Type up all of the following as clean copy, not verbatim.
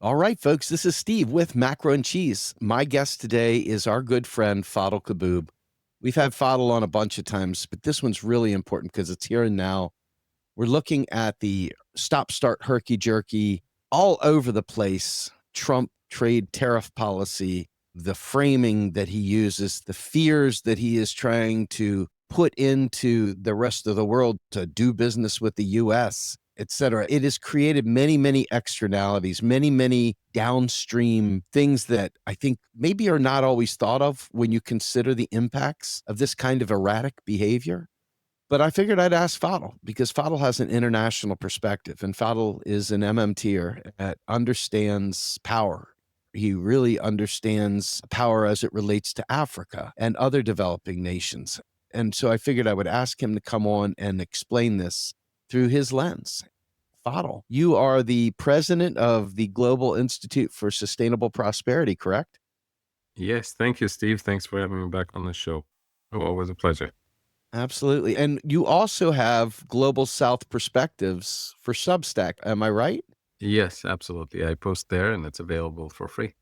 All right, folks, this is Steve with Macro and Cheese. My guest today is our good friend, Fadhel Kaboub. We've had Fadhel on a bunch of times, but this one's really important because it's here and now. We're looking at the stop, start, herky jerky, all over the place Trump trade tariff policy, the framing that he uses, the fears that he is trying to put into the rest of the world to do business with the US, et cetera. It has created many, many externalities, many, many downstream things that I think maybe are not always thought of when you consider the impacts of this kind of erratic behavior. But I figured I'd ask Fadhel because Fadhel has an international perspective, and Fadhel is an MMTer that understands power. He really understands power as it relates to Africa and other developing nations. And so I figured I would ask him to come on and explain this through his lens. Fadhel, you are the president of the Global Institute for Sustainable Prosperity, correct? Yes, thank you, Steve. Thanks for having me back on the show. Oh, always a pleasure. Absolutely. And you also have Global South Perspectives for Substack. Am I right? Yes, absolutely. I post there and it's available for free.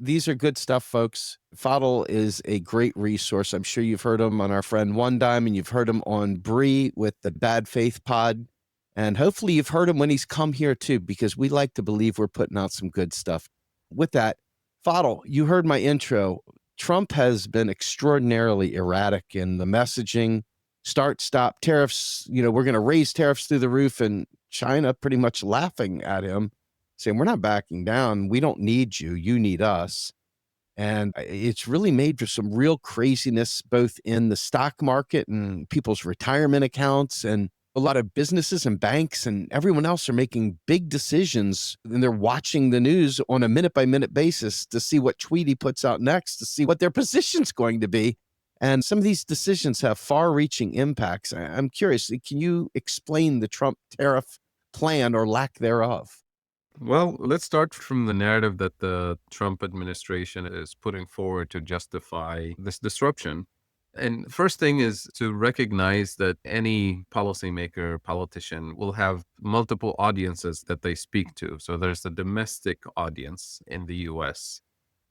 These are good stuff, folks. Fadhel is a great resource. I'm sure you've heard him on our friend One Dime, and you've heard him on Bree with the Bad Faith Pod. And hopefully you've heard him when he's come here too, because we like to believe we're putting out some good stuff. With that, Fadhel, you heard my intro. Trump has been extraordinarily erratic in the messaging. Start, stop, tariffs. We're going to raise tariffs through the roof, and China pretty much laughing at him, saying, we're not backing down. We don't need you. You need us. And it's really made for some real craziness, both in the stock market and people's retirement accounts. And a lot of businesses and banks and everyone else are making big decisions, and they're watching the news on a minute by minute basis to see what tweet he puts out next, to see what their position's going to be. And some of these decisions have far reaching impacts. I'm curious, can you explain the Trump tariff plan or lack thereof? Well, let's start from the narrative that the Trump administration is putting forward to justify this disruption. And first thing is to recognize that any policymaker, politician will have multiple audiences that they speak to. So there's the domestic audience in the US,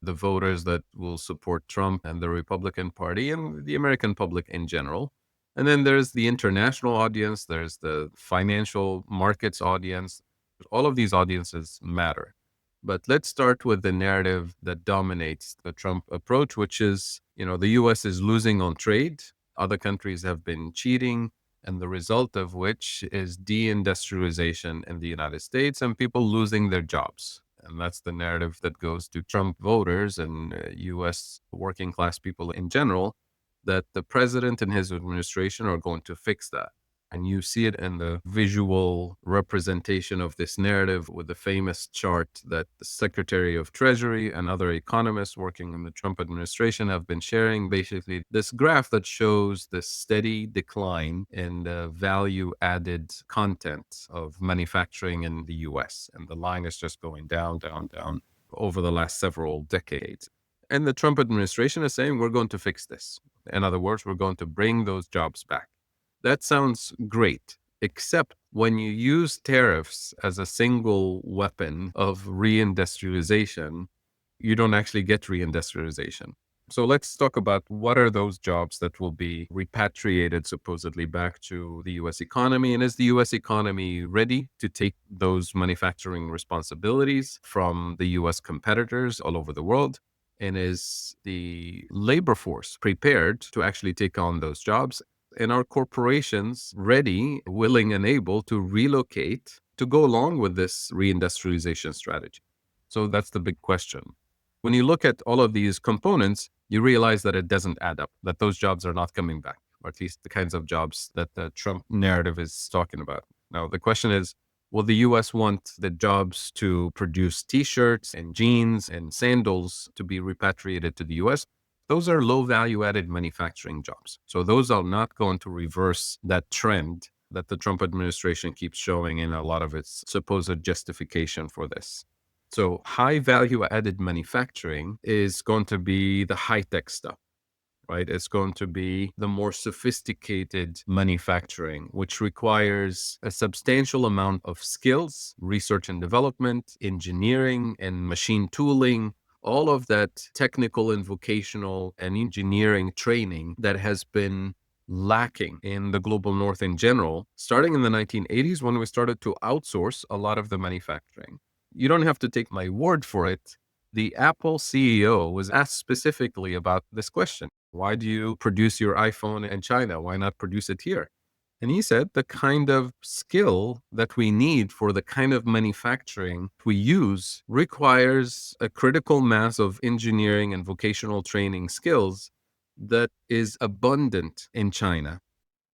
the voters that will support Trump and the Republican Party and the American public in general. And then there's the international audience, there's the financial markets audience. All of these audiences matter. But let's start with the narrative that dominates the Trump approach, which is, the US is losing on trade. Other countries have been cheating. And the result of which is deindustrialization in the United States and people losing their jobs. And that's the narrative that goes to Trump voters and US working class people in general, that the president and his administration are going to fix that. And you see it in the visual representation of this narrative with the famous chart that the Secretary of Treasury and other economists working in the Trump administration have been sharing. Basically, this graph that shows the steady decline in the value added content of manufacturing in the US. And the line is just going down, down, down over the last several decades. And the Trump administration is saying, we're going to fix this. In other words, we're going to bring those jobs back. That sounds great, except when you use tariffs as a single weapon of reindustrialization, you don't actually get reindustrialization. So let's talk about what are those jobs that will be repatriated supposedly back to the US economy. And is the US economy ready to take those manufacturing responsibilities from the US competitors all over the world? And is the labor force prepared to actually take on those jobs? And are corporations ready, willing, and able to relocate to go along with this reindustrialization strategy? So that's the big question. When you look at all of these components, you realize that it doesn't add up, that those jobs are not coming back, or at least the kinds of jobs that the Trump narrative is talking about. Now, the question is, will the US want the jobs to produce t-shirts and jeans and sandals to be repatriated to the US? Those are low value added manufacturing jobs. So those are not going to reverse that trend that the Trump administration keeps showing in a lot of its supposed justification for this. So high value added manufacturing is going to be the high tech stuff. right? It's going to be the more sophisticated manufacturing, which requires a substantial amount of skills, research and development, engineering and machine tooling, all of that technical and vocational and engineering training that has been lacking in the global north in general, starting in the 1980s when we started to outsource a lot of the manufacturing. You don't have to take my word for it. The Apple CEO was asked specifically about this question. Why do you produce your iPhone in China? Why not produce it here? And he said the kind of skill that we need for the kind of manufacturing we use requires a critical mass of engineering and vocational training skills that is abundant in China.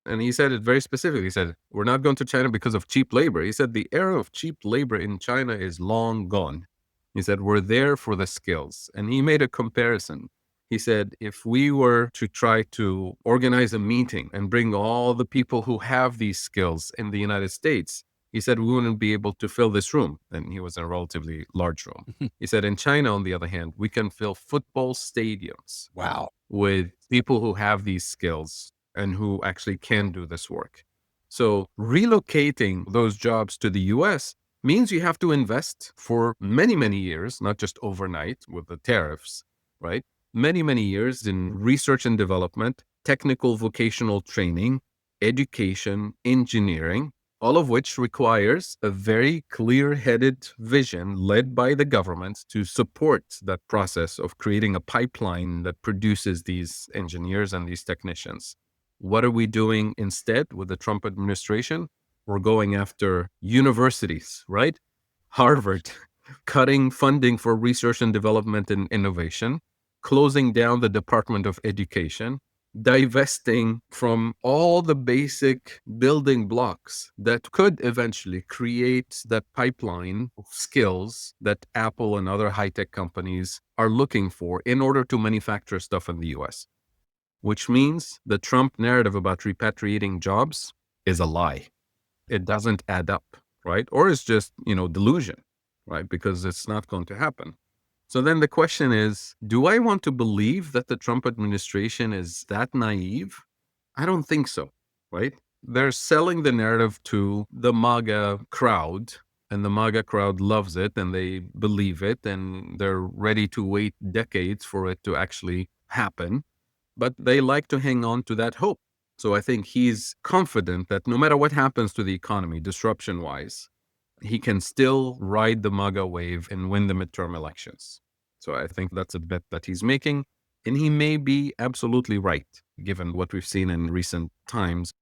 And he said it very specifically. He said, we're not going to China because of cheap labor. He said, the era of cheap labor in China is long gone. He said, we're there for the skills. And he made a comparison. He said, if we were to try to organize a meeting and bring all the people who have these skills in the United States, he said, we wouldn't be able to fill this room. And he was in a relatively large room. He said, in China, on the other hand, we can fill football stadiums Wow. with people who have these skills and who actually can do this work. So relocating those jobs to the US means you have to invest for many, many years, not just overnight with the tariffs, right? Many, many years in research and development, technical vocational training, education, engineering, all of which requires a very clear-headed vision led by the government to support that process of creating a pipeline that produces these engineers and these technicians. What are we doing instead with the Trump administration? We're going after universities, right? Harvard, cutting funding for research and development and innovation, closing down the Department of Education, divesting from all the basic building blocks that could eventually create that pipeline of skills that Apple and other high-tech companies are looking for in order to manufacture stuff in the US. Which means the Trump narrative about repatriating jobs is a lie. It doesn't add up, right? Or it's just, delusion, right? Because it's not going to happen. So then the question is, do I want to believe that the Trump administration is that naive? I don't think so, right? They're selling the narrative to the MAGA crowd, and the MAGA crowd loves it and they believe it, and they're ready to wait decades for it to actually happen. But they like to hang on to that hope. So I think he's confident that no matter what happens to the economy, disruption wise, he can still ride the MAGA wave and win the midterm elections. So I think that's a bet that he's making. And he may be absolutely right, given what we've seen in recent times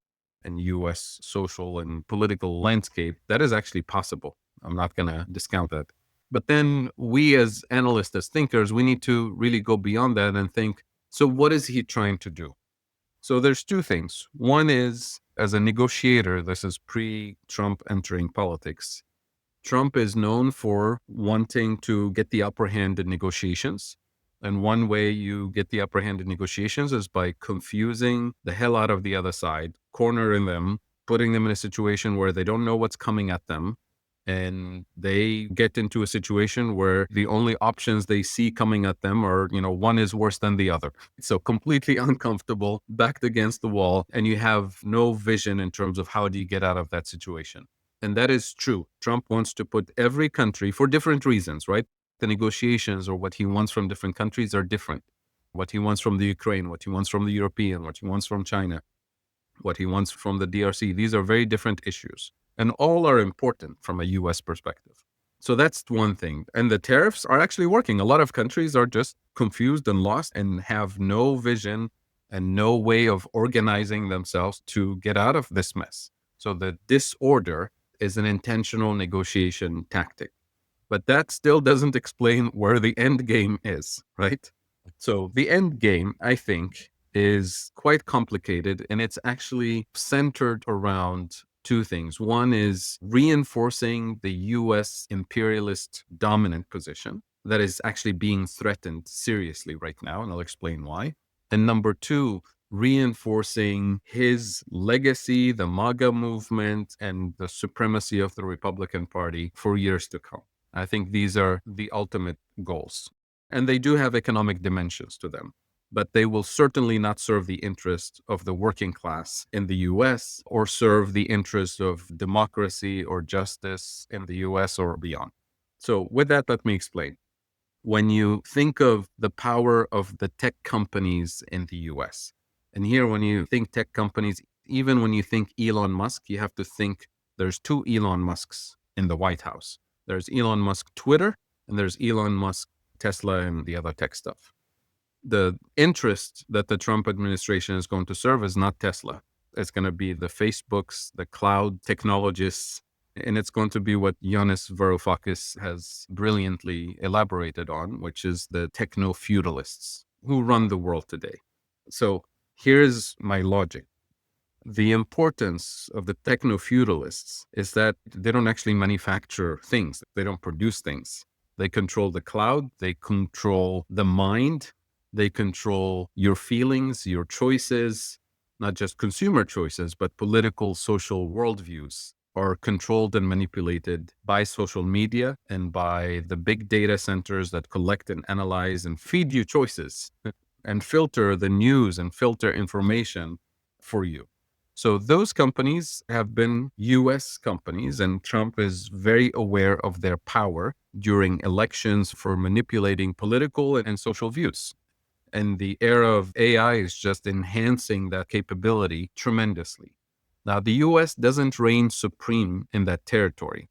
in US social and political landscape. That is actually possible. I'm not going to discount that. But then we as analysts, as thinkers, we need to really go beyond that and think, so what is he trying to do? So there's two things. One is, as a negotiator, this is pre-Trump entering politics. Trump is known for wanting to get the upper hand in negotiations. And one way you get the upper hand in negotiations is by confusing the hell out of the other side, cornering them, putting them in a situation where they don't know what's coming at them. And they get into a situation where the only options they see coming at them are, one is worse than the other. So completely uncomfortable, backed against the wall, and you have no vision in terms of how do you get out of that situation. And that is true. Trump wants to put every country for different reasons, right? The negotiations or what he wants from different countries are different. What he wants from the Ukraine, what he wants from the European, what he wants from China, what he wants from the DRC. These are very different issues, and all are important from a US perspective. So that's one thing. And the tariffs are actually working. A lot of countries are just confused and lost and have no vision and no way of organizing themselves to get out of this mess. So the disorder is an intentional negotiation tactic. But that still doesn't explain where the end game is, right? So the end game, I think, is quite complicated, and it's actually centered around two things. One is reinforcing the US imperialist dominant position that is actually being threatened seriously right now, and I'll explain why. And number two, reinforcing his legacy, the MAGA movement, and the supremacy of the Republican Party for years to come. I think these are the ultimate goals. And they do have economic dimensions to them. but they will certainly not serve the interest of the working class in the US or serve the interest of democracy or justice in the US or beyond. So, with that, let me explain. When you think of the power of the tech companies in the US, and here, when you think tech companies, even when you think Elon Musk, you have to think there's two Elon Musks in the White House. There's Elon Musk Twitter, and there's Elon Musk Tesla and the other tech stuff. The interest that the Trump administration is going to serve is not Tesla. It's going to be the Facebooks, the cloud technologists, and it's going to be what Yanis Varoufakis has brilliantly elaborated on, which is the techno-feudalists who run the world today. So here's my logic. The importance of the techno-feudalists is that they don't actually manufacture things. They don't produce things. They control the cloud. They control the mind. They control your feelings, your choices, not just consumer choices, but political, social worldviews are controlled and manipulated by social media and by the big data centers that collect and analyze and feed you choices and filter the news and filter information for you. So those companies have been US companies, and Trump is very aware of their power during elections for manipulating political and social views. And the era of AI is just enhancing that capability tremendously. Now, the US doesn't reign supreme in that territory.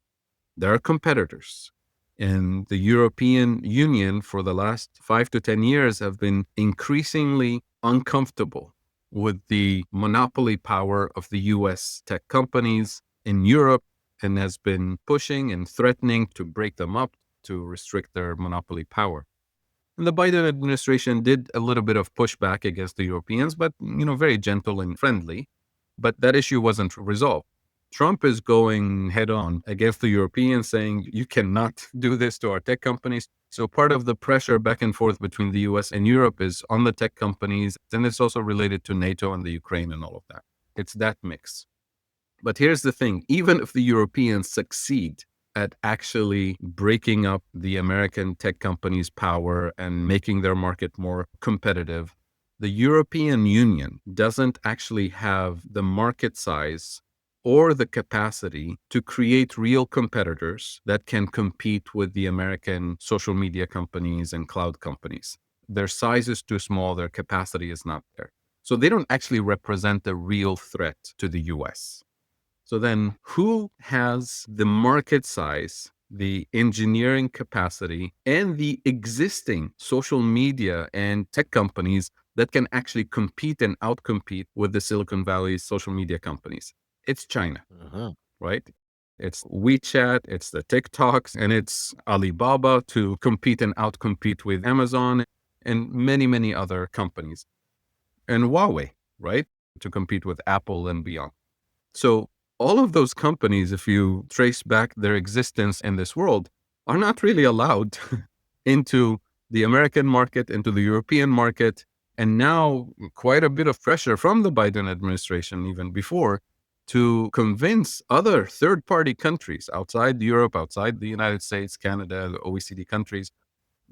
There are competitors. And the European Union for the last 5 to 10 years have been increasingly uncomfortable with the monopoly power of the US tech companies in Europe and has been pushing and threatening to break them up to restrict their monopoly power. And the Biden administration did a little bit of pushback against the Europeans, but very gentle and friendly. But that issue wasn't resolved. Trump is going head on against the Europeans, saying you cannot do this to our tech companies. So part of the pressure back and forth between the US and Europe is on the tech companies. Then it's also related to NATO and the Ukraine and all of that. It's that mix. But here's the thing, even if the Europeans succeed at actually breaking up the American tech companies' power and making their market more competitive, the European Union doesn't actually have the market size or the capacity to create real competitors that can compete with the American social media companies and cloud companies. Their size is too small, their capacity is not there. So they don't actually represent a real threat to the US. So then, who has the market size, the engineering capacity, and the existing social media and tech companies that can actually compete and outcompete with the Silicon Valley's social media companies? It's China, right? It's WeChat, it's the TikToks, and it's Alibaba to compete and outcompete with Amazon and many, many other companies. And Huawei, right? To compete with Apple and beyond. So all of those companies, if you trace back their existence in this world, are not really allowed into the American market, into the European market, and now quite a bit of pressure from the Biden administration, even before, to convince other third-party countries outside Europe, outside the United States, Canada, the OECD countries,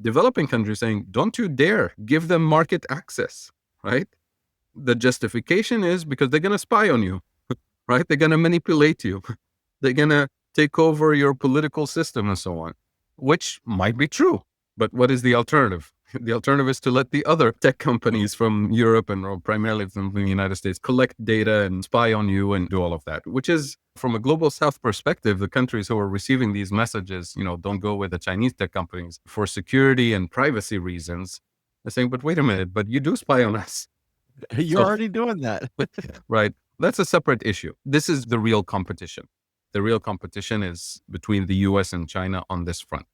developing countries saying, don't you dare give them market access, right? The justification is because they're going to spy on you, right? They're going to manipulate you. They're going to take over your political system and so on, which might be true. But what is the alternative? The alternative is to let the other tech companies from Europe and or primarily from the United States collect data and spy on you and do all of that, which is, from a global south perspective, the countries who are receiving these messages, don't go with the Chinese tech companies for security and privacy reasons. They're saying, but wait a minute, but you do spy on us. You're already doing that. Right. That's a separate issue. This is the real competition. The real competition is between the US and China on this front.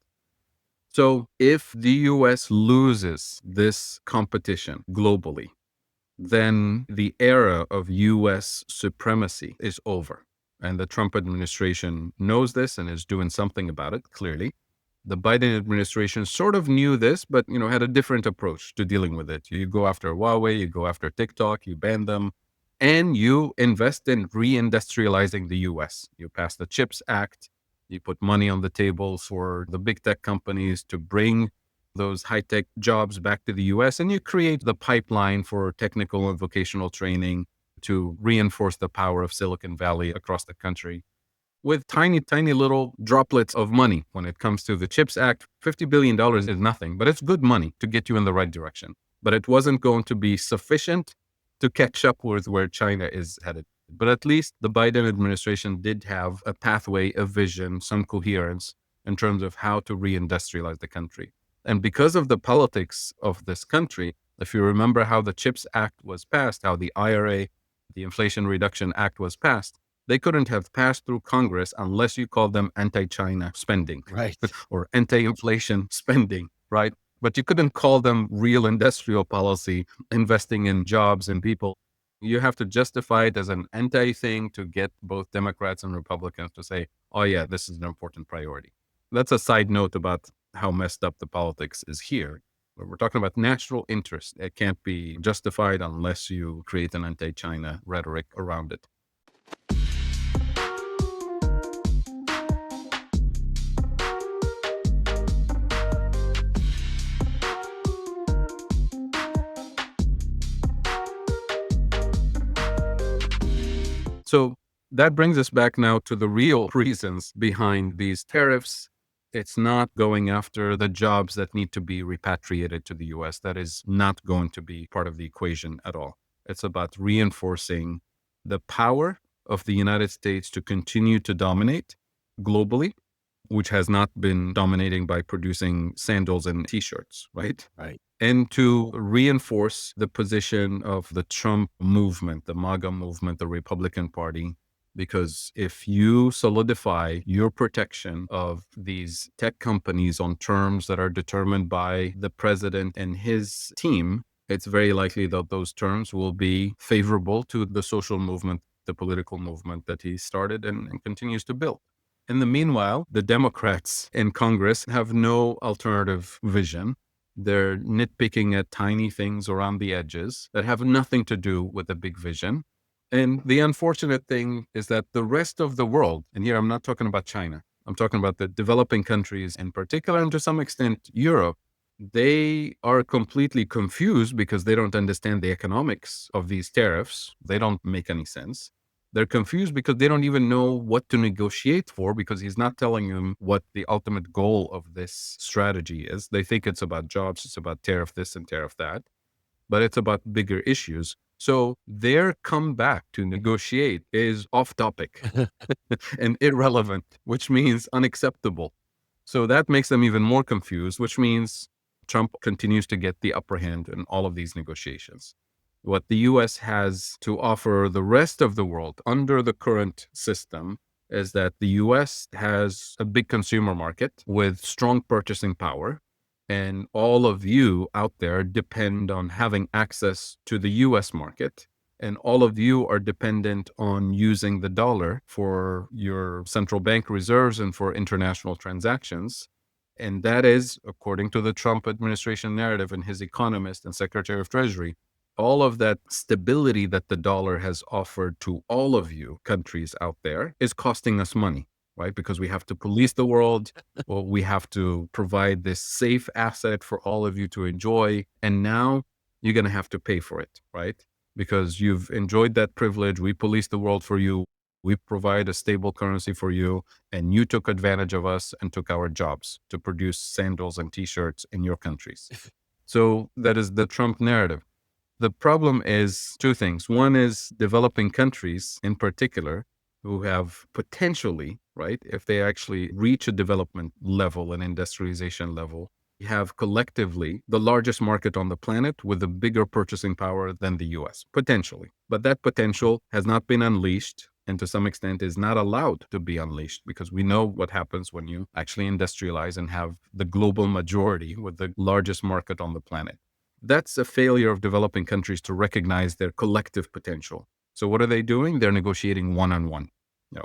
So if the US loses this competition globally, then the era of US supremacy is over. And the Trump administration knows this and is doing something about it, clearly. The Biden administration sort of knew this, but had a different approach to dealing with it. You go after Huawei, you go after TikTok, you ban them, and you invest in reindustrializing the US. You pass the CHIPS Act, you put money on the table for the big tech companies to bring those high-tech jobs back to the US, and you create the pipeline for technical and vocational training to reinforce the power of Silicon Valley across the country with tiny, tiny little droplets of money. When it comes to the CHIPS Act, $50 billion is nothing, but it's good money to get you in the right direction. But it wasn't going to be sufficient to catch up with where China is headed. But at least the Biden administration did have a pathway, a vision, some coherence in terms of how to reindustrialize the country. And because of the politics of this country, if you remember how the CHIPS Act was passed, how the IRA, the Inflation Reduction Act was passed, they couldn't have passed through Congress unless you call them anti-China spending Right. or anti-inflation spending, right? But you couldn't call them real industrial policy, investing in jobs and people. You have to justify it as an anti-thing to get both Democrats and Republicans to say, oh yeah, this is an important priority. That's a side note about how messed up the politics is here. But we're talking about national interest. It can't be justified unless you create an anti-China rhetoric around it. So that brings us back now to the real reasons behind these tariffs. It's not going after the jobs that need to be repatriated to the US. That is not going to be part of the equation at all. It's about reinforcing the power of the United States to continue to dominate globally, which has not been dominating by producing sandals and t-shirts, right? Right. And to reinforce the position of the Trump movement, the MAGA movement, the Republican Party, because if you solidify your protection of these tech companies on terms that are determined by the president and his team, it's very likely that those terms will be favorable to the social movement, the political movement that he started and continues to build. In the meanwhile, the Democrats in Congress have no alternative vision. They're nitpicking at tiny things around the edges that have nothing to do with the big vision. And the unfortunate thing is that the rest of the world, and here I'm not talking about China, I'm talking about the developing countries in particular, and to some extent Europe, they are completely confused because they don't understand the economics of these tariffs. They don't make any sense. They're confused because they don't even know what to negotiate for because he's not telling them what the ultimate goal of this strategy is. They think it's about jobs, it's about tariff this and tariff that, but it's about bigger issues. So their comeback to negotiate is off topic and irrelevant, which means unacceptable. So that makes them even more confused, which means Trump continues to get the upper hand in all of these negotiations. What the US has to offer the rest of the world under the current system is that the US has a big consumer market with strong purchasing power. And all of you out there depend on having access to the US market. And all of you are dependent on using the dollar for your central bank reserves and for international transactions. And that is, according to the Trump administration narrative and his economist and Secretary of Treasury, all of that stability that the dollar has offered to all of you countries out there is costing us money, right? Because we have to police the world, or we have to provide this safe asset for all of you to enjoy. And now you're going to have to pay for it, right? Because you've enjoyed that privilege. We police the world for you. We provide a stable currency for you. And you took advantage of us and took our jobs to produce sandals and t-shirts in your countries. So that is the Trump narrative. The problem is two things. One is developing countries in particular who have potentially, right, if they actually reach a development level, an industrialization level, have collectively the largest market on the planet with a bigger purchasing power than the US, potentially. But that potential has not been unleashed and to some extent is not allowed to be unleashed because we know what happens when you actually industrialize and have the global majority with the largest market on the planet. That's a failure of developing countries to recognize their collective potential. So what are they doing? They're negotiating one-on-one.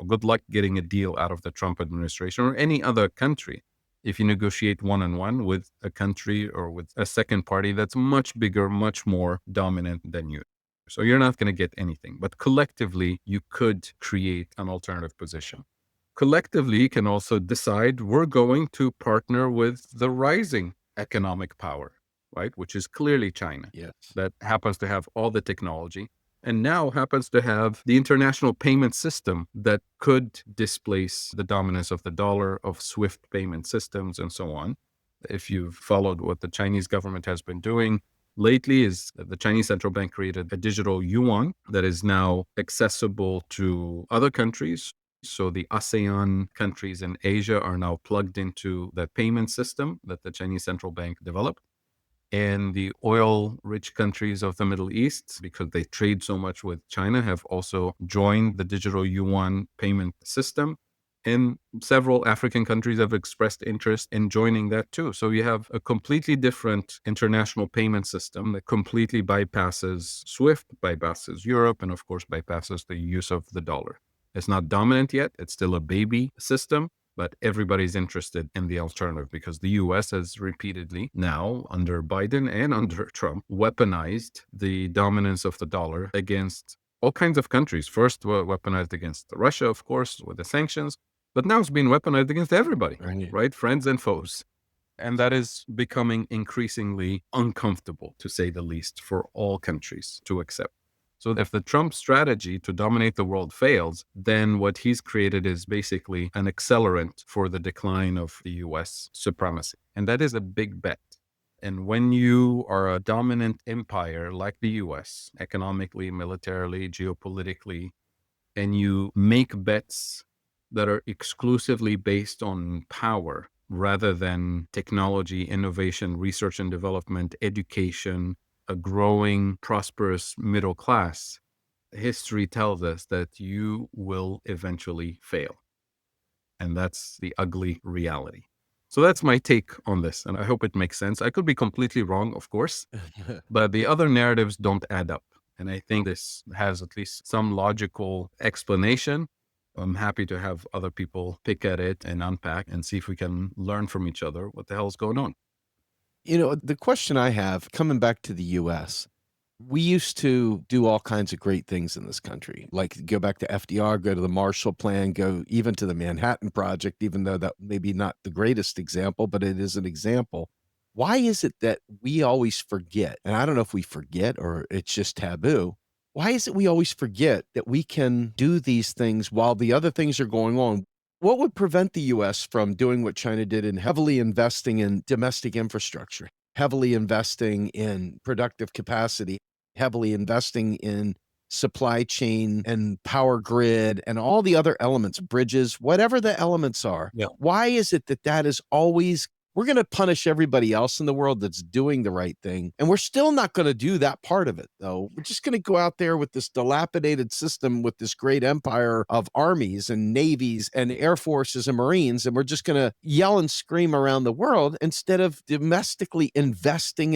Good luck getting a deal out of the Trump administration or any other country if you negotiate one-on-one with a country or with a second party that's much bigger, much more dominant than you. So you're not going to get anything. But collectively, you could create an alternative position. Collectively, you can also decide we're going to partner with the rising economic power, right? Which is clearly China, Yes. that happens to have all the technology and now happens to have the international payment system that could displace the dominance of the dollar, of SWIFT payment systems, and so on. If you've followed what the Chinese government has been doing lately, is that the Chinese central bank created a digital yuan that is now accessible to other countries. So the ASEAN countries in Asia are now plugged into the payment system that the Chinese central bank developed. And the oil rich countries of the Middle East, because they trade so much with China, have also joined the digital yuan payment system. And several African countries have expressed interest in joining that too. So you have a completely different international payment system that completely bypasses SWIFT, bypasses Europe, and of course bypasses the use of the dollar. It's not dominant yet. It's still a baby system, but everybody's interested in the alternative because the US has repeatedly now, under Biden and under Trump, weaponized the dominance of the dollar against all kinds of countries. First, weaponized against Russia, of course, with the sanctions, but now it's being weaponized against everybody, Right. right? Friends and foes. And that is becoming increasingly uncomfortable, to say the least, for all countries to accept. So if the Trump strategy to dominate the world fails, then what he's created is basically an accelerant for the decline of the US supremacy. And that is a big bet. And when you are a dominant empire like the US, economically, militarily, geopolitically, and you make bets that are exclusively based on power rather than technology, innovation, research and development, education, a growing, prosperous middle class, history tells us that you will eventually fail. And that's the ugly reality. So that's my take on this. And I hope it makes sense. I could be completely wrong, of course, but the other narratives don't add up. And I think this has at least some logical explanation. I'm happy to have other people pick at it and unpack and see if we can learn from each other what the hell is going on. The question I have, coming back to the US, we used to do all kinds of great things in this country, like go back to FDR, go to the Marshall Plan, go even to the Manhattan Project, even though that maybe not the greatest example, but it is an example. Why is it that we always forget? And I don't know if we forget or it's just taboo. Why is it we always forget that we can do these things while the other things are going on? What would prevent the US from doing what China did and heavily investing in domestic infrastructure, heavily investing in productive capacity, heavily investing in supply chain and power grid and all the other elements, bridges, whatever the elements are? Yeah. Why is it that that is always we're going to punish everybody else in the world that's doing the right thing, and we're still not going to do that part of it, though. We're just going to go out there with this dilapidated system with this great empire of armies and navies and air forces and marines, and we're just going to yell and scream around the world instead of domestically investing.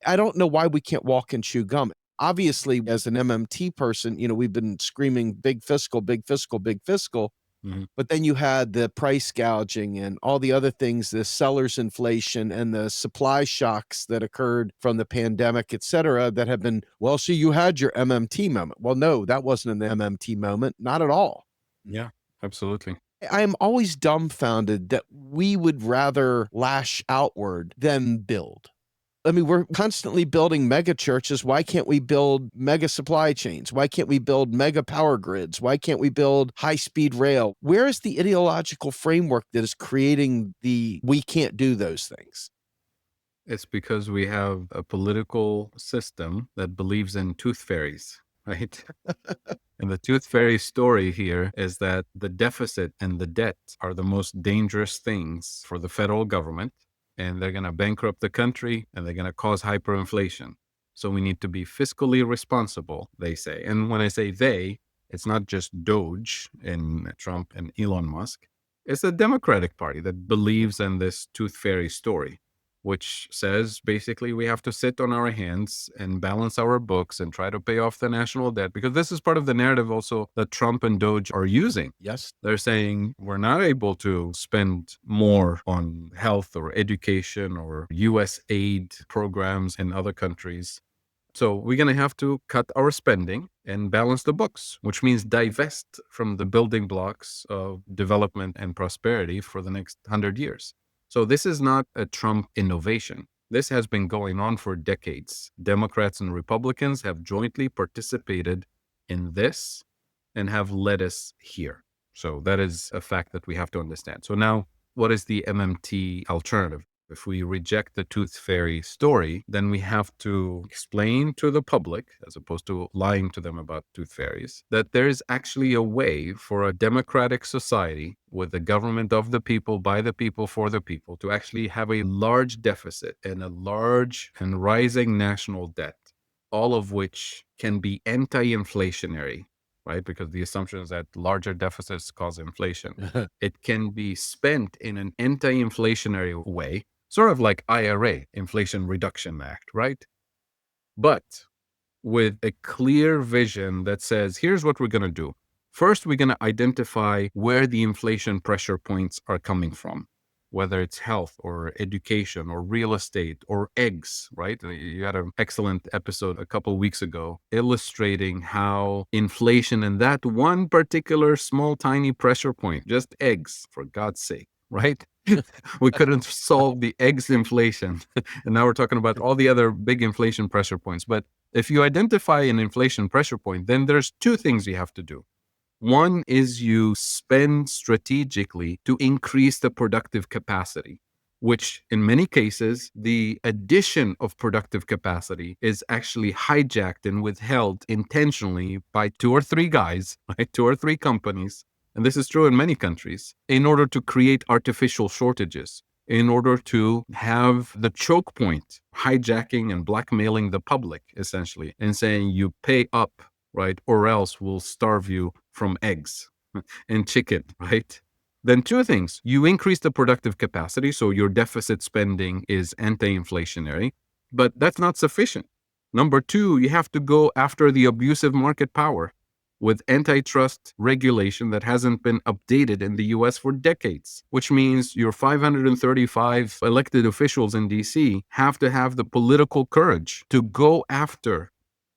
I don't know why we can't walk and chew gum. Obviously, as an MMT person, we've been screaming big fiscal, big fiscal, big fiscal. Mhm. But then you had the price gouging and all the other things, the seller's inflation and the supply shocks that occurred from the pandemic, et cetera, that have been, well, so you had your MMT moment. Well, no, that wasn't an MMT moment, not at all. Yeah, absolutely. I am always dumbfounded that we would rather lash outward than build. I mean, we're constantly building mega churches. Why can't we build mega supply chains? Why can't we build mega power grids? Why can't we build high speed rail? Where is the ideological framework that is creating the we can't do those things? It's because we have a political system that believes in tooth fairies, right? And the tooth fairy story here is that the deficit and the debt are the most dangerous things for the federal government, and they're going to bankrupt the country and they're going to cause hyperinflation. So we need to be fiscally responsible, they say. And when I say they, it's not just Doge and Trump and Elon Musk. It's the Democratic Party that believes in this tooth fairy story, which says basically we have to sit on our hands and balance our books and try to pay off the national debt, because this is part of the narrative also that Trump and Doge are using. Yes. They're saying we're not able to spend more on health or education or US aid programs in other countries. So we're going to have to cut our spending and balance the books, which means divest from the building blocks of development and prosperity for the next 100 years. So this is not a Trump innovation. This has been going on for decades. Democrats and Republicans have jointly participated in this and have led us here. So that is a fact that we have to understand. So now, what is the MMT alternative? If we reject the tooth fairy story, then we have to explain to the public, as opposed to lying to them about tooth fairies, that there is actually a way for a democratic society with the government of the people, by the people, for the people, to actually have a large deficit and a large and rising national debt, all of which can be anti-inflationary, right? Because the assumption is that larger deficits cause inflation. It can be spent in an anti-inflationary way, sort of like IRA, Inflation Reduction Act, right? But with a clear vision that says, here's what we're going to do. First, we're going to identify where the inflation pressure points are coming from, whether it's health or education or real estate or eggs, right? You had an excellent episode a couple of weeks ago illustrating how inflation in that one particular small, tiny pressure point, just eggs, for God's sake, right? We couldn't solve the eggs inflation. And now we're talking about all the other big inflation pressure points. But if you identify an inflation pressure point, then there's two things you have to do. One is you spend strategically to increase the productive capacity, which in many cases, the addition of productive capacity is actually hijacked and withheld intentionally by two or three guys, right? Two or three companies. And this is true in many countries, in order to create artificial shortages, in order to have the choke point, hijacking and blackmailing the public, essentially, and saying you pay up, right? Or else we'll starve you from eggs and chicken, right? Then two things. You increase the productive capacity, so your deficit spending is anti-inflationary, but that's not sufficient. Number two, you have to go after the abusive market power with antitrust regulation that hasn't been updated in the US for decades, which means your 535 elected officials in DC have to have the political courage to go after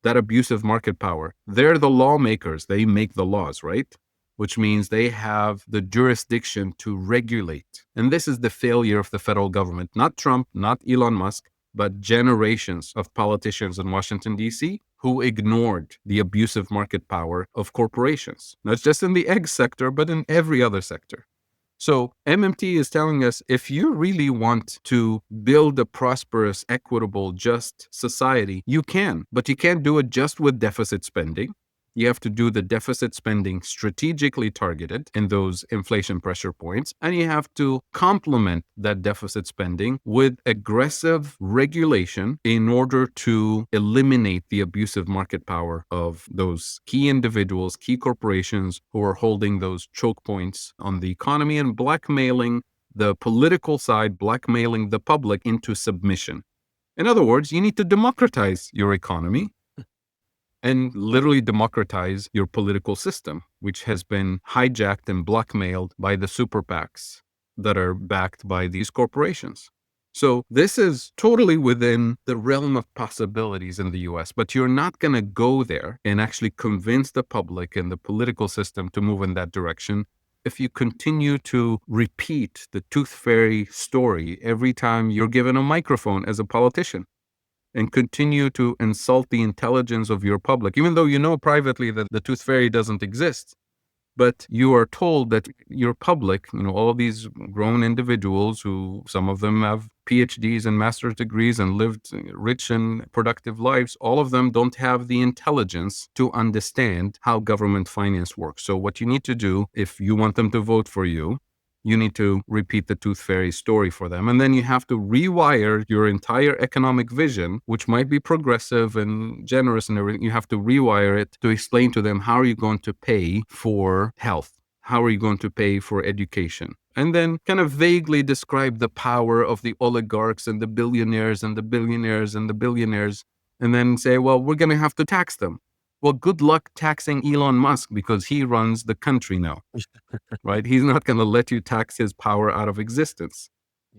that abusive market power. They're the lawmakers, they make the laws, right? Which means they have the jurisdiction to regulate. And this is the failure of the federal government, not Trump, not Elon Musk, but generations of politicians in Washington, D.C., who ignored the abusive market power of corporations, not just in the egg sector, but in every other sector. So MMT is telling us, if you really want to build a prosperous, equitable, just society, you can, but you can't do it just with deficit spending. You have to do the deficit spending strategically targeted in those inflation pressure points, and you have to complement that deficit spending with aggressive regulation in order to eliminate the abusive market power of those key individuals, key corporations who are holding those choke points on the economy and blackmailing the political side, blackmailing the public into submission. In other words, you need to democratize your economy and literally democratize your political system, which has been hijacked and blackmailed by the super PACs that are backed by these corporations. So this is totally within the realm of possibilities in the US, but you're not going to go there and actually convince the public and the political system to move in that direction if you continue to repeat the tooth fairy story every time you're given a microphone as a politician, and continue to insult the intelligence of your public, even though you know privately that the tooth fairy doesn't exist. But you are told that your public, all of these grown individuals who, some of them have PhDs and master's degrees and lived rich and productive lives, all of them don't have the intelligence to understand how government finance works. So what you need to do, if you want them to vote for you, you need to repeat the tooth fairy story for them. And then you have to rewire your entire economic vision, which might be progressive and generous and everything. You have to rewire it to explain to them, how are you going to pay for health? How are you going to pay for education? And then kind of vaguely describe the power of the oligarchs and the billionaires and the billionaires and the billionaires. And then say, well, we're going to have to tax them. Well, good luck taxing Elon Musk, because he runs the country now. Right? He's not going to let you tax his power out of existence.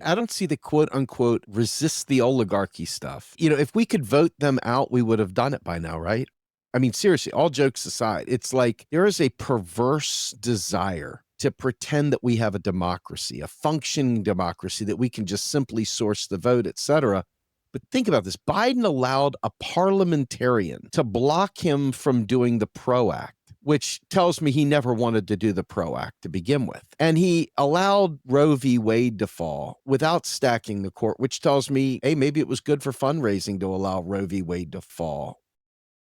I don't see the quote unquote resist the oligarchy stuff. If we could vote them out, we would have done it by now, right? I mean, seriously, all jokes aside, it's like there is a perverse desire to pretend that we have a democracy, a functioning democracy, that we can just simply source the vote, et cetera. But think about this. Biden allowed a parliamentarian to block him from doing the PRO Act, which tells me he never wanted to do the PRO Act to begin with. And he allowed Roe v. Wade to fall without stacking the court, which tells me, hey, maybe it was good for fundraising to allow Roe v. Wade to fall.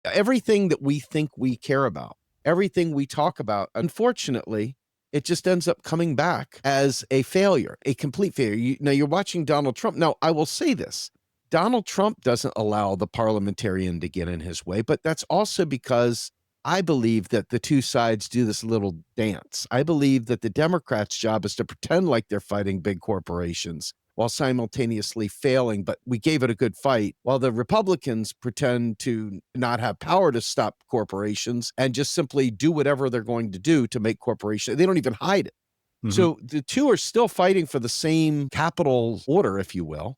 Everything that we think we care about, everything we talk about, unfortunately, it just ends up coming back as a failure, a complete failure. Now, you're watching Donald Trump. Now, I will say this. Donald Trump doesn't allow the parliamentarian to get in his way, but that's also because I believe that the two sides do this little dance. I believe that the Democrats' job is to pretend like they're fighting big corporations while simultaneously failing, but we gave it a good fight, while the Republicans pretend to not have power to stop corporations and just simply do whatever they're going to do to make corporations. They don't even hide it. So the two are still fighting for the same capital order, if you will,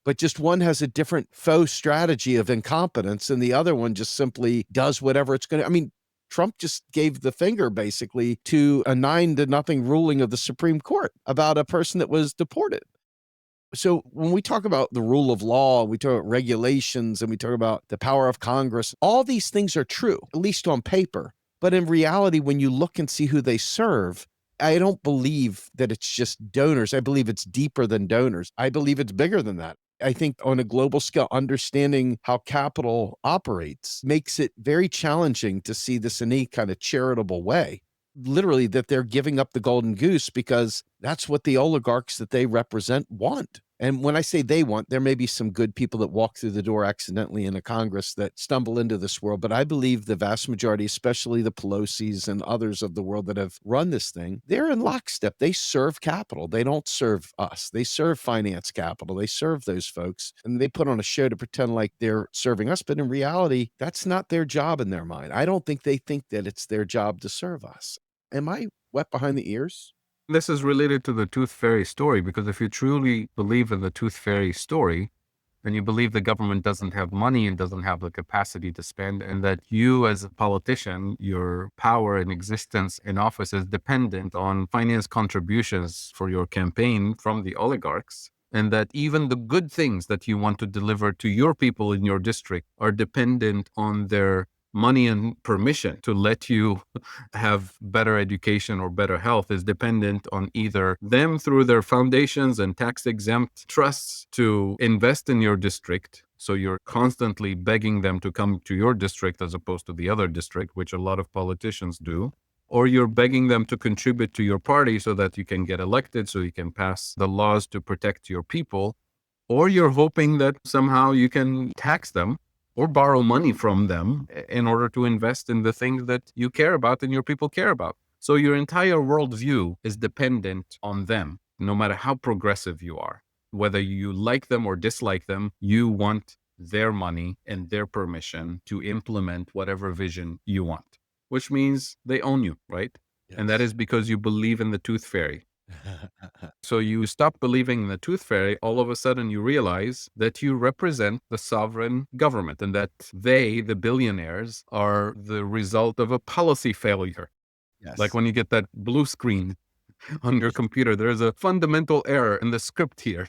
but just one has a different faux strategy of incompetence and the other one just simply does whatever it's going to. I mean, Trump just gave the finger basically to a 9-0 ruling of the Supreme Court about a person that was deported. So when we talk about the rule of law, we talk about regulations, and we talk about the power of Congress, all these things are true, at least on paper. But in reality, when you look and see who they serve, I don't believe that it's just donors. I believe it's deeper than donors. I believe it's bigger than that. I think on a global scale, understanding how capital operates makes it very challenging to see this in any kind of charitable way. Literally, that they're giving up the golden goose because that's what the oligarchs that they represent want. And when I say they want, there may be some good people that walk through the door accidentally in a Congress that stumble into this world. But I believe the vast majority, especially the Pelosi's and others of the world that have run this thing, they're in lockstep. They serve capital. They don't serve us. They serve finance capital. They serve those folks. And they put on a show to pretend like they're serving us. But in reality, that's not their job in their mind. I don't think they think that it's their job to serve us. Am I wet behind the ears? This is related to the Tooth Fairy story, because if you truly believe in the Tooth Fairy story, then you believe the government doesn't have money and doesn't have the capacity to spend, and that you as a politician, your power and existence in office is dependent on finance contributions for your campaign from the oligarchs, and that even the good things that you want to deliver to your people in your district are dependent on their money and permission to let you have better education or better health is dependent on either them through their foundations and tax exempt trusts to invest in your district. So you're constantly begging them to come to your district as opposed to the other district, which a lot of politicians do. Or you're begging them to contribute to your party so that you can get elected, so you can pass the laws to protect your people. Or you're hoping that somehow you can tax them or borrow money from them in order to invest in the things that you care about and your people care about. So your entire worldview is dependent on them, no matter how progressive you are. Whether you like them or dislike them, you want their money and their permission to implement whatever vision you want, which means they own you, right? Yes. And that is because you believe in the Tooth Fairy. So you stop believing in the Tooth Fairy, all of a sudden you realize that you represent the sovereign government and that they, the billionaires, are the result of a policy failure. Yes. Like when you get that blue screen on your computer, there's a fundamental error in the script here.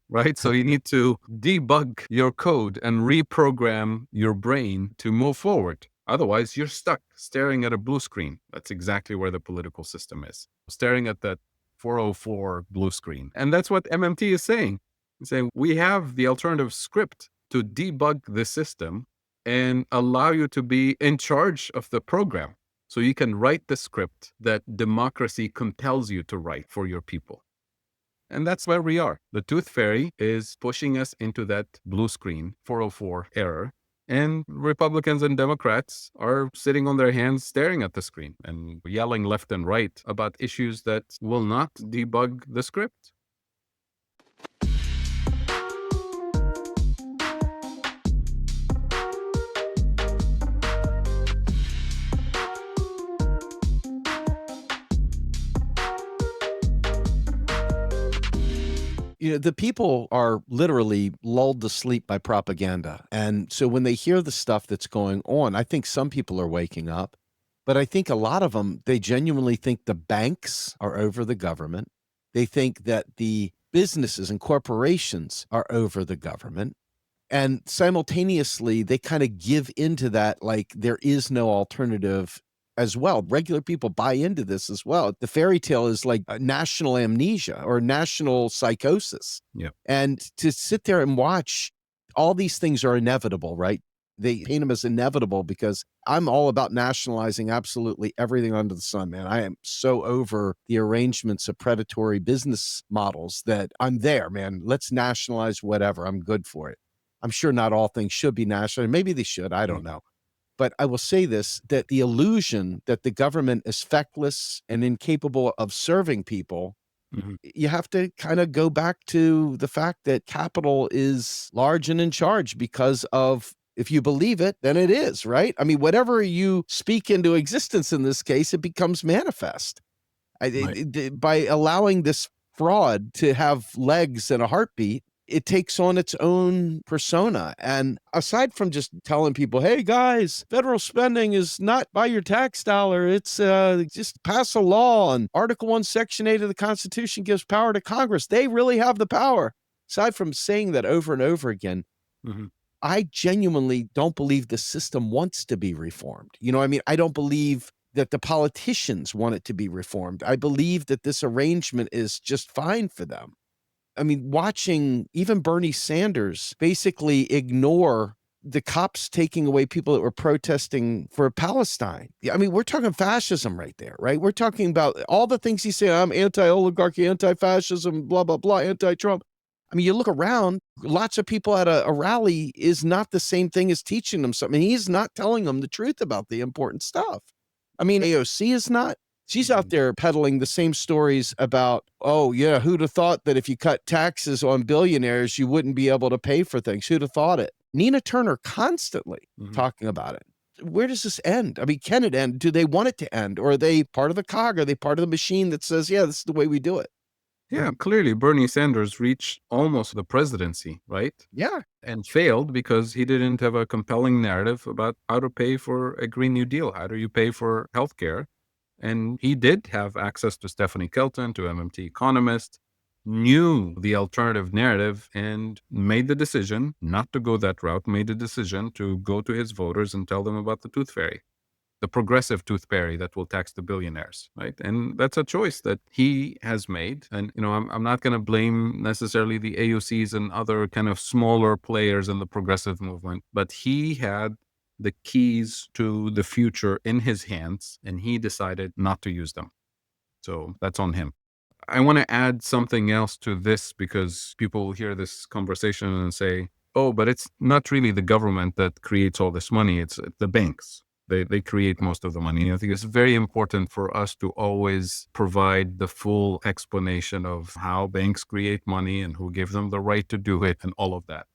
Right? So you need to debug your code and reprogram your brain to move forward. Otherwise, you're stuck staring at a blue screen. That's exactly where the political system is. Staring at that 404 blue screen. And that's what MMT is saying. It's saying we have the alternative script to debug the system and allow you to be in charge of the program. So you can write the script that democracy compels you to write for your people. And that's where we are. The Tooth Fairy is pushing us into that blue screen, 404 error. And Republicans and Democrats are sitting on their hands staring at the screen and yelling left and right about issues that will not debug the script. You know, the people are literally lulled to sleep by propaganda. And so when they hear the stuff that's going on, I think some people are waking up. But I think a lot of them, they genuinely think the banks are over the government. They think that the businesses and corporations are over the government. And simultaneously, they kind of give into that, like there is no alternative as well. Regular people buy into this as well. The fairy tale is like a national amnesia or national psychosis. Yeah. And to sit there and watch all these things are inevitable, right? They paint them as inevitable because I'm all about nationalizing absolutely everything under the sun, man. I am so over the arrangements of predatory business models that I'm there, man. Let's nationalize whatever. I'm good for it. I'm sure not all things should be national. Maybe they should. I don't know. But I will say this, that the illusion that the government is feckless and incapable of serving people, Mhm. you have to kind of go back to the fact that capital is large and in charge because of, if you believe it, then it is, right? I mean, whatever you speak into existence in this case, it becomes manifest. Right. By allowing this fraud to have legs and a heartbeat, it takes on its own persona. And aside from just telling people, hey guys, federal spending is not by your tax dollar, it's just pass a law. And Article 1, Section 8 of the Constitution gives power to Congress. They really have the power. Aside from saying that over and over again, Mhm. I genuinely don't believe the system wants to be reformed. You know what I mean? I don't believe that the politicians want it to be reformed. I believe that this arrangement is just fine for them. I mean, watching even Bernie Sanders basically ignore the cops taking away people that were protesting for Palestine. Yeah, I mean, we're talking fascism right there, right? We're talking about all the things he's saying. I'm anti-oligarchy, anti-fascism, blah, blah, blah, anti-Trump. I mean, you look around, lots of people at a rally is not the same thing as teaching them something. He's not telling them the truth about the important stuff. I mean, AOC is not. She's out Mhm. there peddling the same stories about, oh, yeah, who'd have thought that if you cut taxes on billionaires, you wouldn't be able to pay for things? Who'd have thought it? Nina Turner constantly Mhm. talking about it. Where does this end? I mean, can it end? Do they want it to end? Or are they part of the cog? Are they part of the machine that says, yeah, this is the way we do it? Yeah, clearly Bernie Sanders reached almost the presidency, right? Yeah. And failed because he didn't have a compelling narrative about how to pay for a Green New Deal. How do you pay for healthcare? And he did have access to Stephanie Kelton, to MMT Economist, knew the alternative narrative, and made the decision not to go that route, made the decision to go to his voters and tell them about the tooth fairy, the progressive tooth fairy that will tax the billionaires, right? And that's a choice that he has made. And, I'm not going to blame necessarily the AUCs and other kind of smaller players in the progressive movement, but he had the keys to the future in his hands, and he decided not to use them. So that's on him. I want to add something else to this because people hear this conversation and say, oh, but it's not really the government that creates all this money. It's the banks. They create most of the money. And I think it's very important for us to always provide the full explanation of how banks create money and who gave them the right to do it and all of that.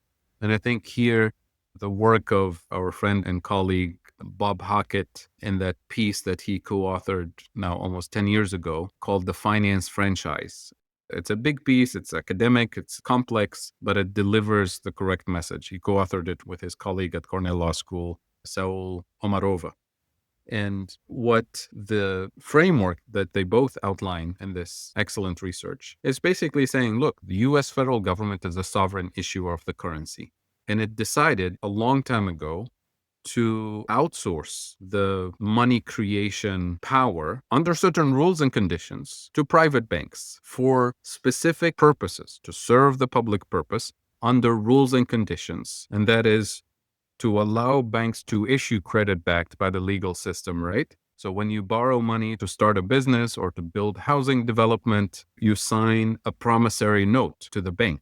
And I think here, the work of our friend and colleague Bob Hackett in that piece that he co-authored now almost 10 years ago called The Finance Franchise. It's a big piece, it's academic, it's complex, but it delivers the correct message. He co-authored it with his colleague at Cornell Law School, Saul Omarova. And what the framework that they both outline in this excellent research is basically saying, look, the US federal government is a sovereign issuer of the currency. And it decided a long time ago to outsource the money creation power under certain rules and conditions to private banks for specific purposes, to serve the public purpose under rules and conditions. And that is to allow banks to issue credit backed by the legal system, right? So when you borrow money to start a business or to build housing development, you sign a promissory note to the bank.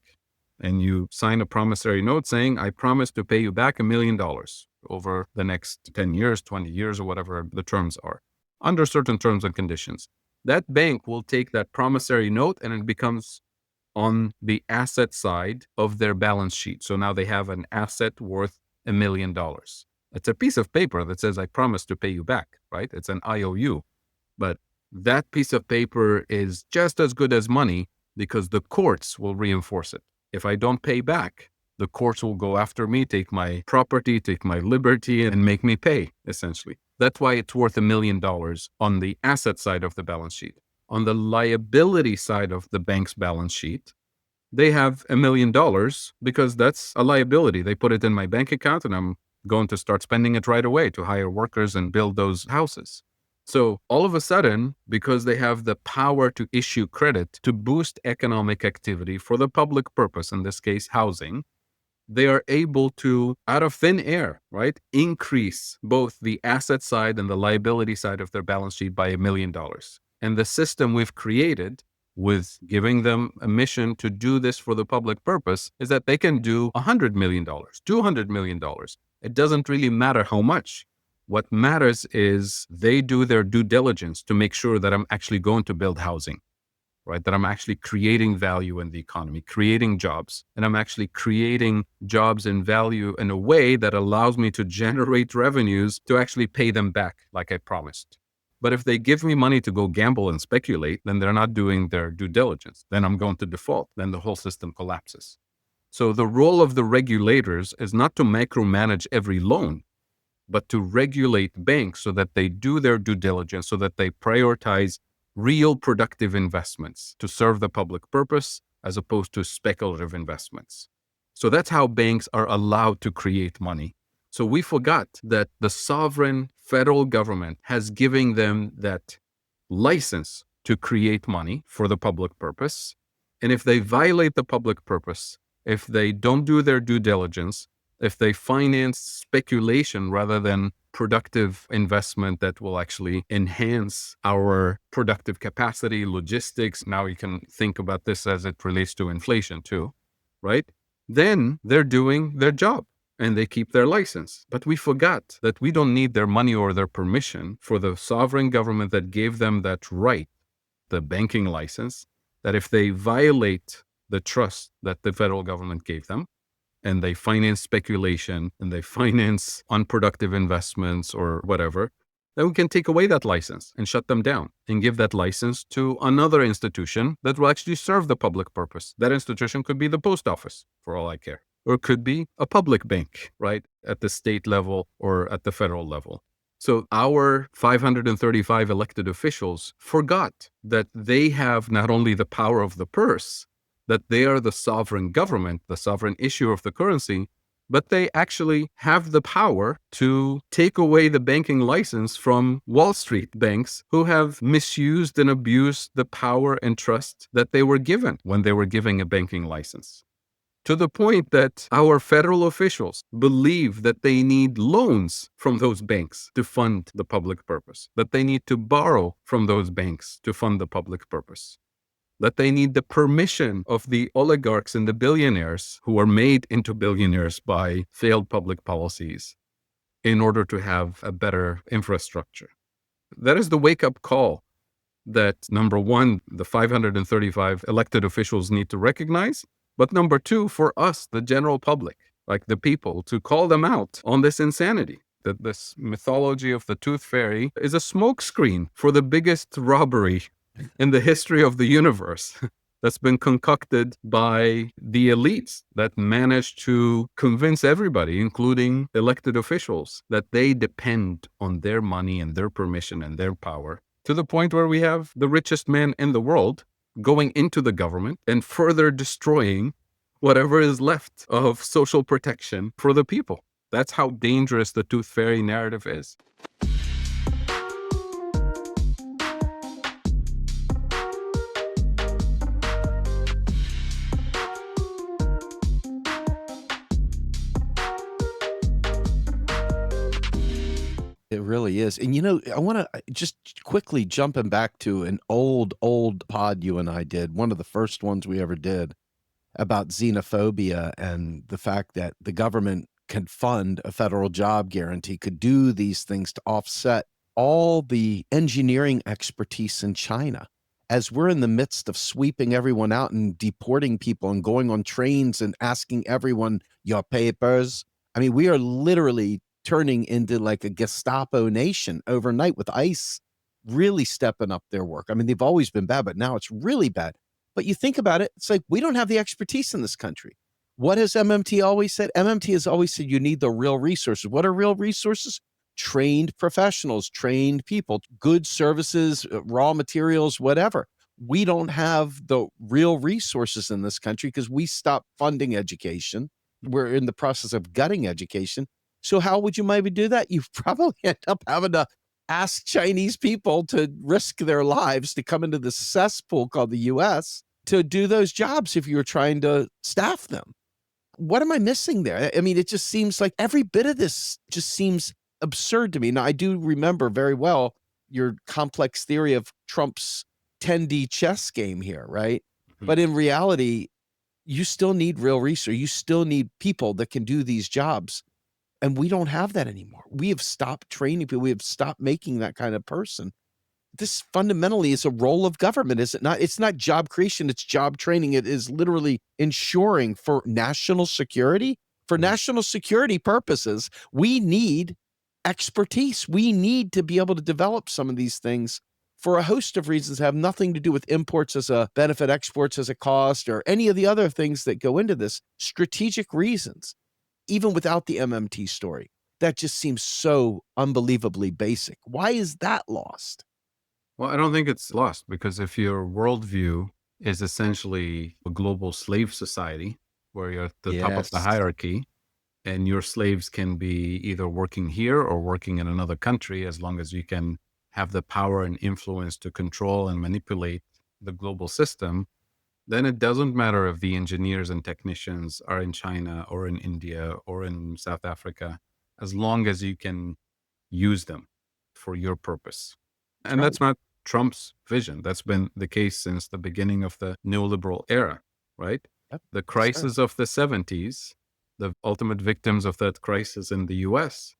And you sign a promissory note saying, I promise to pay you back $1 million over the next 10 years, 20 years, or whatever the terms are, under certain terms and conditions. That bank will take that promissory note and it becomes on the asset side of their balance sheet. So now they have an asset worth $1 million. It's a piece of paper that says, I promise to pay you back, right? It's an IOU. But that piece of paper is just as good as money because the courts will reinforce it. If I don't pay back, The courts will go after me, take my property, take my liberty, and make me pay, essentially. That's why it's worth $1 million on the asset side of the balance sheet. On the liability side of the bank's balance sheet, they have $1 million because that's a liability. They put it in my bank account and I'm going to start spending it right away to hire workers and build those houses. So all of a sudden, because they have the power to issue credit to boost economic activity for the public purpose, in this case, housing, they are able to, out of thin air, right, increase both the asset side and the liability side of their balance sheet by $1 million. And the system we've created with giving them a mission to do this for the public purpose is that they can do $100 million, $200 million. It doesn't really matter how much. What matters is they do their due diligence to make sure that I'm actually going to build housing, right? That I'm actually creating value in the economy, creating jobs, and I'm actually creating jobs and value in a way that allows me to generate revenues to actually pay them back like I promised. But if they give me money to go gamble and speculate, then they're not doing their due diligence. Then I'm going to default. Then the whole system collapses. So the role of the regulators is not to micromanage every loan, but to regulate banks so that they do their due diligence, so that they prioritize real productive investments to serve the public purpose as opposed to speculative investments. So that's how banks are allowed to create money. So we forgot that the sovereign federal government has given them that license to create money for the public purpose. And if they violate the public purpose, if they don't do their due diligence, if they finance speculation rather than productive investment that will actually enhance our productive capacity, logistics, now you can think about this as it relates to inflation too, right? Then they're doing their job and they keep their license. But we forgot that we don't need their money or their permission for the sovereign government that gave them that right, the banking license, that if they violate the trust that the federal government gave them, and they finance speculation and they finance unproductive investments or whatever, then we can take away that license and shut them down and give that license to another institution that will actually serve the public purpose. That institution could be the post office, for all I care, or it could be a public bank, right, at the state level or at the federal level. So our 535 elected officials forgot that they have not only the power of the purse, that they are the sovereign government, the sovereign issuer of the currency, but they actually have the power to take away the banking license from Wall Street banks who have misused and abused the power and trust that they were given when they were giving a banking license. To the point that our federal officials believe that they need loans from those banks to fund the public purpose, that they need to borrow from those banks to fund the public purpose, that they need the permission of the oligarchs and the billionaires who are made into billionaires by failed public policies in order to have a better infrastructure. That is the wake-up call that, number one, the 535 elected officials need to recognize, but number two, for us, the general public, like the people, to call them out on this insanity. That this mythology of the tooth fairy is a smokescreen for the biggest robbery in the history of the universe that's been concocted by the elites that managed to convince everybody, including elected officials, that they depend on their money and their permission and their power, to the point where we have the richest man in the world going into the government and further destroying whatever is left of social protection for the people. That's how dangerous the tooth fairy narrative is. It really is. And, you know, I want to just quickly jumping back to an old pod you and I did, one of the first ones we ever did about xenophobia and the fact that the government can fund a federal job guarantee, could do these things to offset all the engineering expertise in China. As we're in the midst of sweeping everyone out and deporting people and going on trains and asking everyone your papers, I mean, we are literally turning into like a Gestapo nation overnight with ICE really stepping up their work. I mean, they've always been bad, but now it's really bad. But you think about it, it's like we don't have the expertise in this country. What has MMT always said? MMT has always said you need the real resources. What are real resources? Trained professionals, trained people, goods, services, raw materials, whatever. We don't have the real resources in this country because we stopped funding education. We're in the process of gutting education. So how would you maybe do that? You probably end up having to ask Chinese people to risk their lives to come into the cesspool called the US to do those jobs if you were trying to staff them. What am I missing there? I mean, it just seems like every bit of this just seems absurd to me. Now, I do remember very well your complex theory of Trump's 10D chess game here, right? Mhm. But in reality, you still need real research. You still need people that can do these jobs. And we don't have that anymore. We have stopped training people. We have stopped making that kind of person. This fundamentally is a role of government, is it not? It's not job creation, it's job training. It is literally ensuring for national security. For Mhm. national security purposes, we need expertise. We need to be able to develop some of these things for a host of reasons that have nothing to do with imports as a benefit, exports as a cost, or any of the other things that go into this. Strategic reasons, even without the MMT story. That just seems so unbelievably basic. Why is that lost? Well, I don't think it's lost because if your worldview is essentially a global slave society where you're at the top of the Yes. hierarchy and your slaves can be either working here or working in another country as long as you can have the power and influence to control and manipulate the global system, then it doesn't matter if the engineers and technicians are in China or in India or in South Africa, as long as you can use them for your purpose. That's And right. that's not Trump's vision. That's been the case since the beginning of the neoliberal era, right? Yep. The Yes, sir. crisis of the 70s, the ultimate victims of that crisis in the US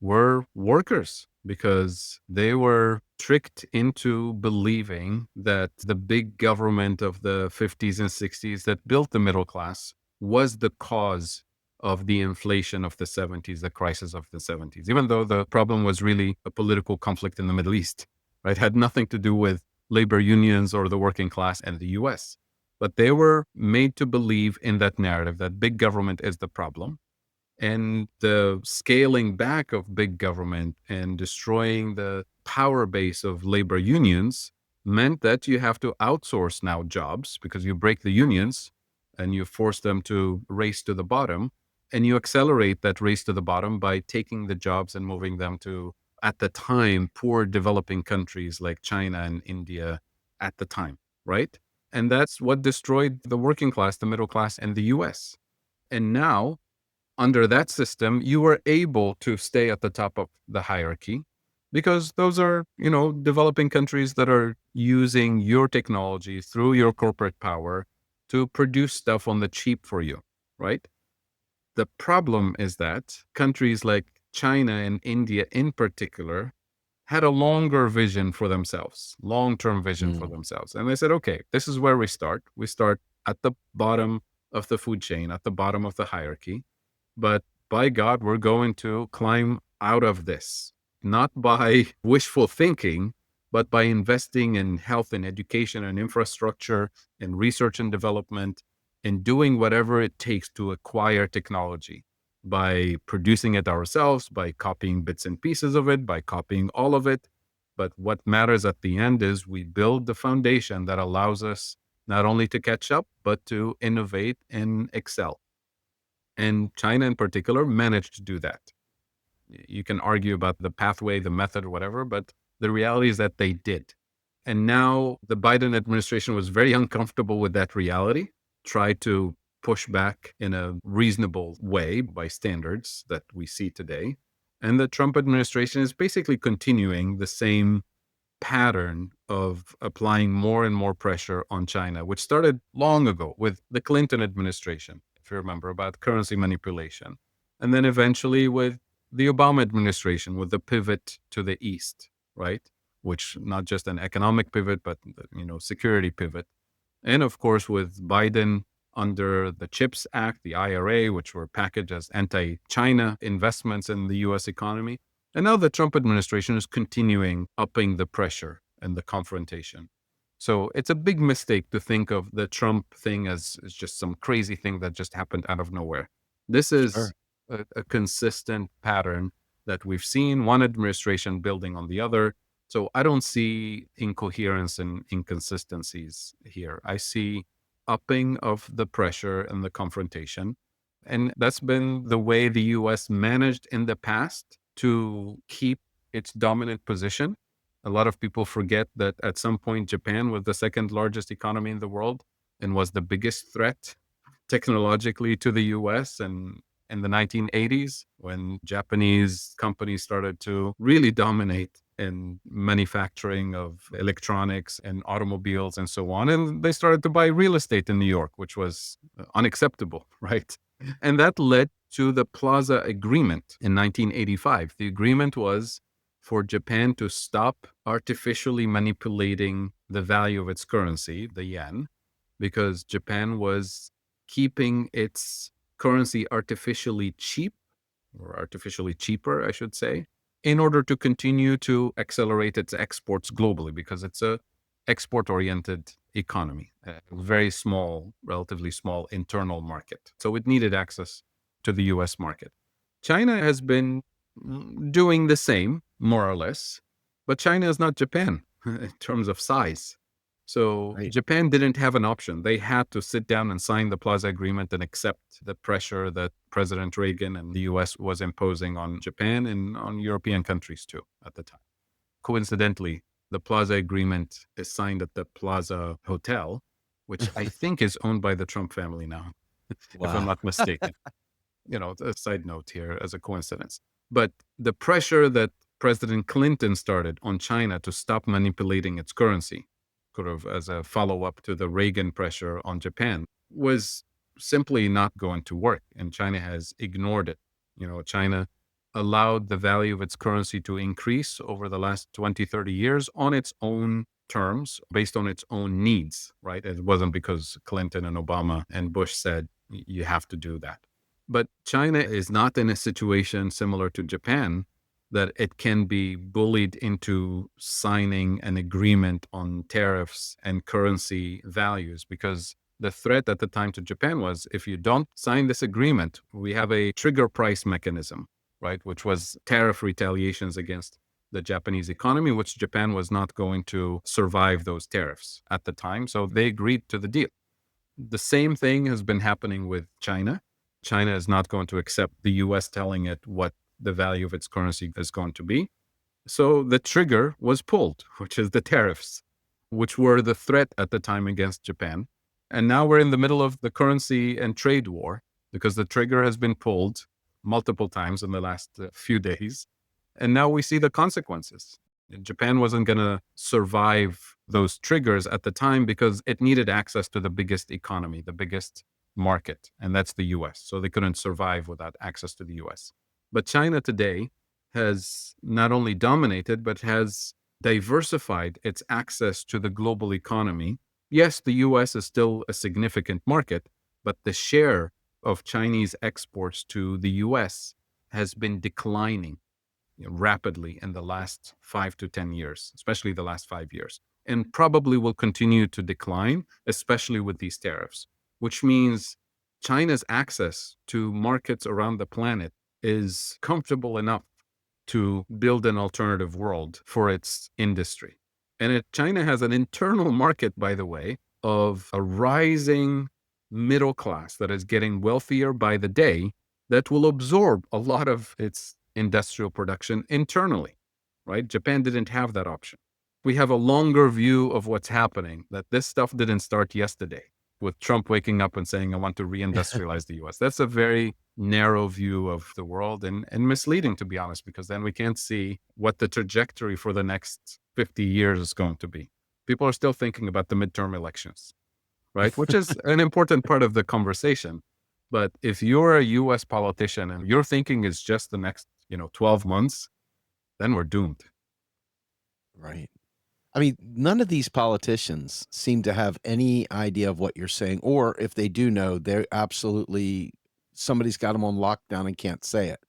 were workers because they were tricked into believing that the big government of the 50s and 60s that built the middle class was the cause of the inflation of the 70s, the crisis of the 70s, even though the problem was really a political conflict in the Middle East, right? Had nothing to do with labor unions or the working class and the US. But they were made to believe in that narrative that big government is the problem, and the scaling back of big government and destroying the power base of labor unions meant that you have to outsource now jobs because you break the unions and you force them to race to the bottom. And you accelerate that race to the bottom by taking the jobs and moving them to, at the time, poor developing countries like China and India at the time, right? And that's what destroyed the working class, the middle class, and the US. And now under that system, you were able to stay at the top of the hierarchy because those are, developing countries that are using your technology through your corporate power to produce stuff on the cheap for you, right? The problem is that countries like China and India in particular had a longer vision for themselves, long-term vision for Mm. themselves. And they said, okay, this is where we start. We start at the bottom of the food chain, at the bottom of the hierarchy. But by God, we're going to climb out of this, not by wishful thinking, but by investing in health and education and infrastructure and research and development and doing whatever it takes to acquire technology by producing it ourselves, by copying bits and pieces of it, by copying all of it. But what matters at the end is we build the foundation that allows us not only to catch up, but to innovate and excel. And China in particular managed to do that. You can argue about the pathway, the method, or whatever, but the reality is that they did. And now the Biden administration was very uncomfortable with that reality, tried to push back in a reasonable way by standards that we see today. And the Trump administration is basically continuing the same pattern of applying more and more pressure on China, which started long ago with the Clinton administration, if you remember, about currency manipulation. And then eventually with the Obama administration, with the pivot to the East, right? Which not just an economic pivot, but, security pivot. And of course, with Biden under the CHIPS Act, the IRA, which were packaged as anti China investments in the US economy. And now the Trump administration is continuing upping the pressure and the confrontation. So it's a big mistake to think of the Trump thing as just some crazy thing that just happened out of nowhere. This is Sure. a consistent pattern that we've seen, one administration building on the other. So I don't see incoherence and inconsistencies here. I see upping of the pressure and the confrontation. And that's been the way the US managed in the past to keep its dominant position. A lot of people forget that at some point, Japan was the second largest economy in the world and was the biggest threat technologically to the US. And in the 1980s, when Japanese companies started to really dominate in manufacturing of electronics and automobiles and so on, and they started to buy real estate in New York, which was unacceptable, right? And that led to the Plaza Agreement in 1985. The agreement was for Japan to stop artificially manipulating the value of its currency, the yen, because Japan was keeping its currency artificially cheap, or artificially cheaper, I should say, in order to continue to accelerate its exports globally, because it's a export-oriented economy, a very small, relatively small internal market. So it needed access to the US market. China has been doing the same, more or less, but China is not Japan in terms of size. So Right. Japan didn't have an option. They had to sit down and sign the Plaza Agreement and accept the pressure that President Reagan and the US was imposing on Japan and on European countries too at the time. Coincidentally, the Plaza Agreement is signed at the Plaza Hotel, which I think is owned by the Trump family now, if I'm Wow. not mistaken. A side note here as a coincidence. But the pressure that President Clinton started on China to stop manipulating its currency, sort of as a follow up to the Reagan pressure on Japan, was simply not going to work. And China has ignored it. China allowed the value of its currency to increase over the last 20, 30 years on its own terms, based on its own needs, right? It wasn't because Clinton and Obama and Bush said, you have to do that. But China is not in a situation similar to Japan that it can be bullied into signing an agreement on tariffs and currency values, because the threat at the time to Japan was, if you don't sign this agreement, we have a trigger price mechanism, right? Which was tariff retaliations against the Japanese economy, which Japan was not going to survive those tariffs at the time. So they agreed to the deal. The same thing has been happening with China. China is not going to accept the US telling it what the value of its currency is going to be. So the trigger was pulled, which is the tariffs, which were the threat at the time against Japan. And now we're in the middle of the currency and trade war because the trigger has been pulled multiple times in the last few days. And now we see the consequences. Japan wasn't going to survive those triggers at the time because it needed access to the biggest economy, the biggest market, and that's the US. So they couldn't survive without access to the US. But China today has not only dominated, but has diversified its access to the global economy. Yes, the US is still a significant market, but the share of Chinese exports to the US has been declining rapidly in the last 5 to 10 years, especially the last 5 years, and probably will continue to decline, especially with these tariffs, which means China's access to markets around the planet is comfortable enough to build an alternative world for its industry. And China has an internal market, by the way, of a rising middle class that is getting wealthier by the day that will absorb a lot of its industrial production internally, right? Japan didn't have that option. We have a longer view of what's happening, that this stuff didn't start yesterday with Trump waking up and saying, I want to reindustrialize the US. That's a very narrow view of the world and misleading, to be honest, because then we can't see what the trajectory for the next 50 years is going to be. People are still thinking about the midterm elections, right? Which is an important part of the conversation. But if you're a US politician and your thinking is just the next, 12 months, then we're doomed. Right. I mean, none of these politicians seem to have any idea of what you're saying, or if they do know, they're absolutely somebody's got them on lockdown and can't say it.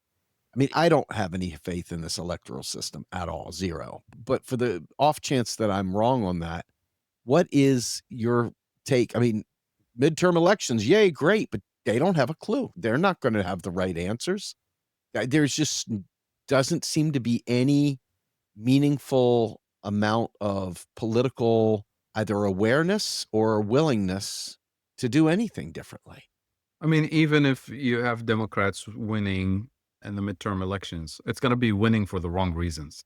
I mean, I don't have any faith in this electoral system at all, 0. But for the off chance that I'm wrong on that, What is your take? I mean, midterm elections, yay, great, but they don't have a clue. They're not going to have the right answers. There's just doesn't seem to be any meaningful amount of political either awareness or willingness to do anything differently. I mean, even if you have Democrats winning in the midterm elections, it's going to be winning for the wrong reasons.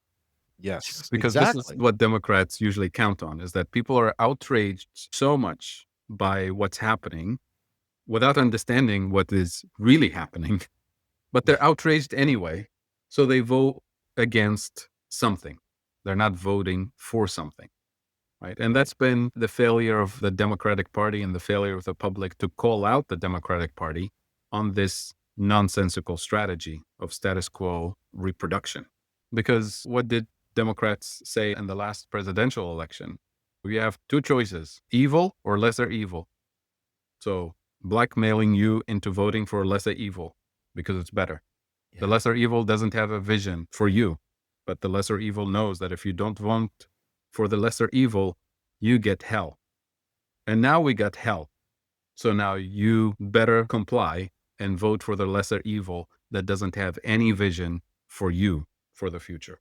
Yes, Because this is exactly. what Democrats usually count on, is that people are outraged so much by what's happening without understanding what is really happening, but they're outraged anyway. So they vote against something. They're not voting for something. Right. And that's been the failure of the Democratic Party and the failure of the public to call out the Democratic Party on this nonsensical strategy of status quo reproduction. Because what did Democrats say in the last presidential election? We have two choices, evil or lesser evil. So blackmailing you into voting for lesser evil because it's better. The Yeah, lesser evil doesn't have a vision for you, but the lesser evil knows that if you don't vote for the lesser evil, you get hell. And now we got hell. So now you better comply and vote for the lesser evil that doesn't have any vision for you for the future.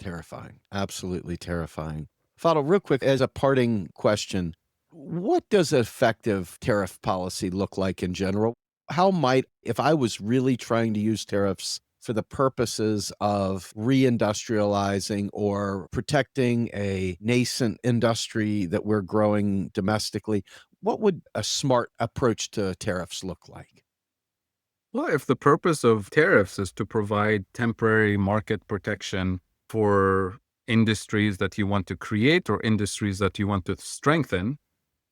terrifying. Absolutely terrifying. Fadl, real quick, as a parting question, what does effective tariff policy look like in general? How might, if I was really trying to use tariffs for the purposes of reindustrializing or protecting a nascent industry that we're growing domestically, what would a smart approach to tariffs look like? Well, if the purpose of tariffs is to provide temporary market protection for industries that you want to create or industries that you want to strengthen,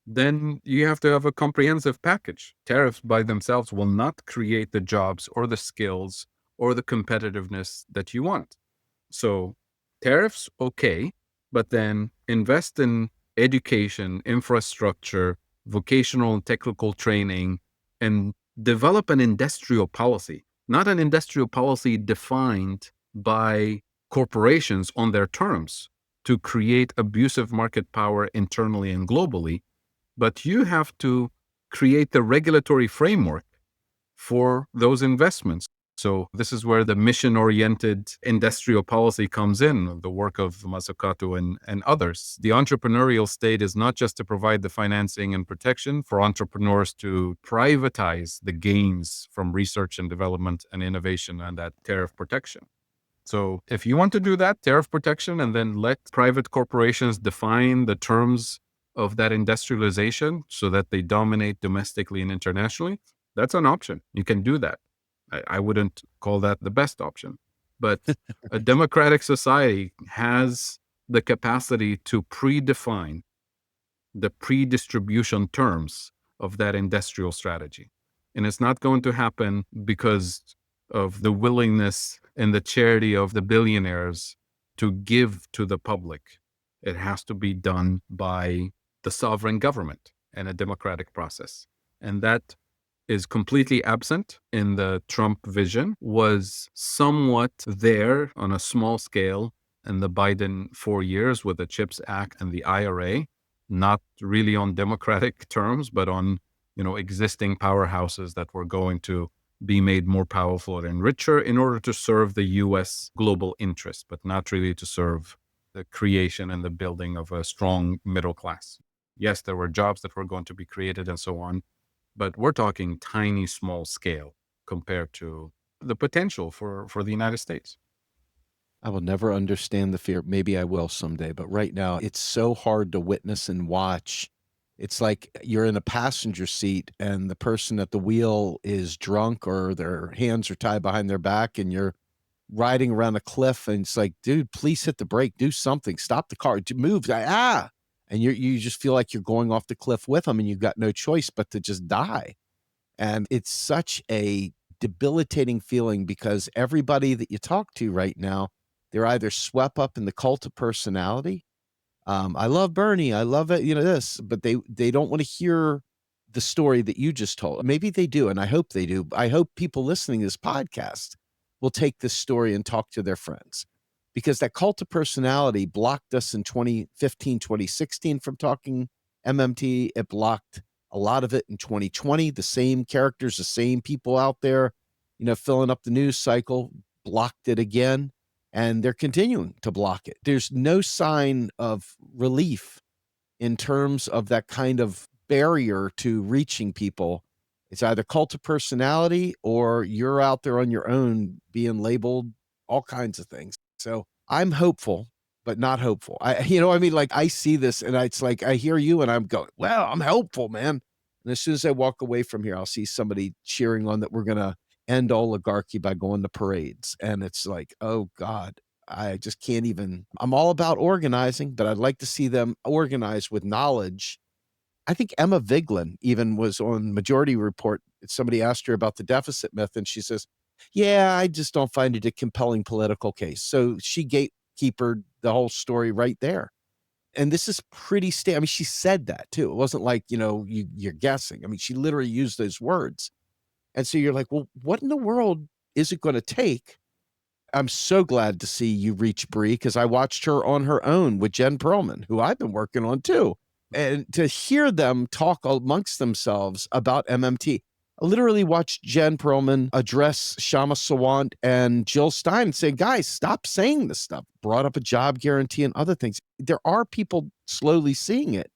then you have to have a comprehensive package. Tariffs by themselves will not create the jobs or the skills or the competitiveness that you want. So, tariffs, okay, but then invest in education, infrastructure, vocational and technical training, and develop an industrial policy, not an industrial policy defined by corporations on their terms to create abusive market power internally and globally, but you have to create the regulatory framework for those investments. So this is where the mission-oriented industrial policy comes in, the work of Mazzucato and others. The entrepreneurial state is not just to provide the financing and protection for entrepreneurs to privatize the gains from research and development and innovation and that tariff protection. So if you want to do that, tariff protection, and then let private corporations define the terms of that industrialization so that they dominate domestically and internationally, that's an option. You can do that. I wouldn't call that the best option. But a Right. democratic society has the capacity to predefine the pre-distribution terms of that industrial strategy. And it's not going to happen because of the willingness and the charity of the billionaires to give to the public. It has to be done by the sovereign government and a democratic process. And that is completely absent in the Trump vision, was somewhat there on a small scale in the Biden 4 years with the CHIPS Act and the IRA, not really on democratic terms, but on, existing powerhouses that were going to be made more powerful and richer in order to serve the US global interest, but not really to serve the creation and the building of a strong middle class. Yes, there were jobs that were going to be created and so on, but we're talking tiny, small scale compared to the potential for the United States. I will never understand the fear. Maybe I will someday, but right now it's so hard to witness and watch. It's like you're in a passenger seat and the person at the wheel is drunk or their hands are tied behind their back and you're riding around a cliff and it's like, dude, please hit the brake, do something, stop the car, move, and you just feel like you're going off the cliff with them and you've got no choice but to just die. And it's such a debilitating feeling because everybody that you talk to right now, they're either swept up in the cult of personality. I love Bernie. I love it. This, but they don't want to hear the story that you just told. Maybe they do, and I hope they do. I hope people listening to this podcast will take this story and talk to their friends because that cult of personality blocked us in 2015, 2016 from talking MMT. It blocked a lot of it in 2020. The same characters, the same people out there, filling up the news cycle, blocked it again. And they're continuing to block it. There's no sign of relief in terms of that kind of barrier to reaching people. It's either cult of personality or you're out there on your own being labeled all kinds of things. So I'm hopeful, but not hopeful. Like I see this and it's like I hear you and I'm going, well, I'm hopeful, man. And as soon as I walk away from here, I'll see somebody cheering on that we're going to end oligarchy by going to parades. And it's like, oh God, I just can't even. I'm all about organizing, but I'd like to see them organize with knowledge. I think Emma Vigeland even was on Majority Report. Somebody asked her about the deficit myth, and she says, yeah, I just don't find it a compelling political case. So she gatekeepered the whole story right there. And this is pretty I mean, she said that too. It wasn't like, you're guessing. I mean, she literally used those words. And so you're like, well, what in the world is it going to take? I'm so glad to see you reach Bree because I watched her on her own with Jen Perlman, who I've been working on too. And to hear them talk amongst themselves about MMT, I literally watched Jen Perlman address Shama Sawant and Jill Stein and say, guys, stop saying this stuff. Brought up a job guarantee and other things. There are people slowly seeing it,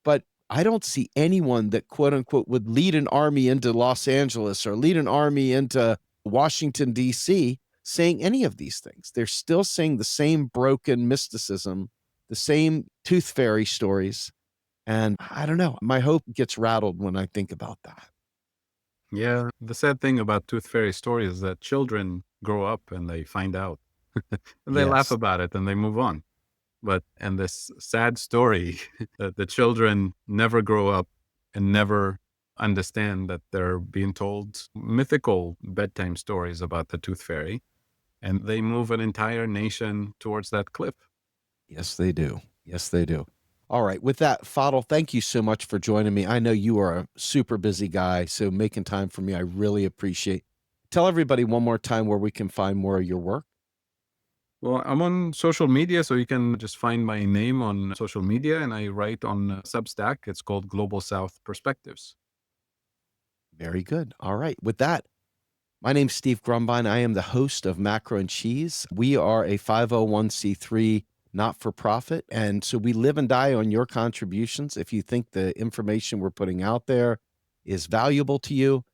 but I don't see anyone that quote unquote would lead an army into Los Angeles or lead an army into Washington, D.C. saying any of these things. They're still saying the same broken mysticism, the same tooth fairy stories. And I don't know, my hope gets rattled when I think about that. Yeah. The sad thing about tooth fairy stories is that children grow up and they find out and they laugh Yes. about it and they move on. But and this sad story that the children never grow up and never understand that they're being told mythical bedtime stories about the tooth fairy, and they move an entire nation towards that cliff. Yes, they do. Yes, they do. All right. With that, Fadhel, thank you so much for joining me. I know you are a super busy guy, so making time for me, I really appreciate. Tell everybody one more time where we can find more of your work. Well, I'm on social media, so you can just find my name on social media, and I write on Substack. It's called Global South Perspectives. Very good. All right. With that, my name's Steve Grumbine. I am the host of Macro and Cheese. We are a 501c3 not-for-profit, and so we live and die on your contributions. If you think the information we're putting out there is valuable to you,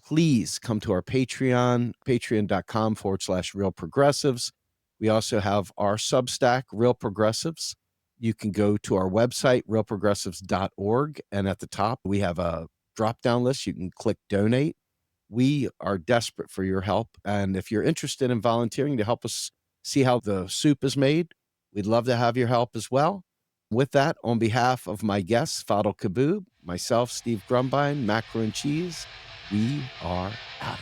please come to our Patreon, patreon.com/Real Progressives. We also have our Substack, Real Progressives. You can go to our website, realprogressives.org, and at the top, we have a drop-down list. You can click Donate. We are desperate for your help. And if you're interested in volunteering to help us see how the soup is made, we'd love to have your help as well. With that, on behalf of my guests, Fadhel Kaboub, myself, Steve Grumbine, Macro and Cheese, we are out.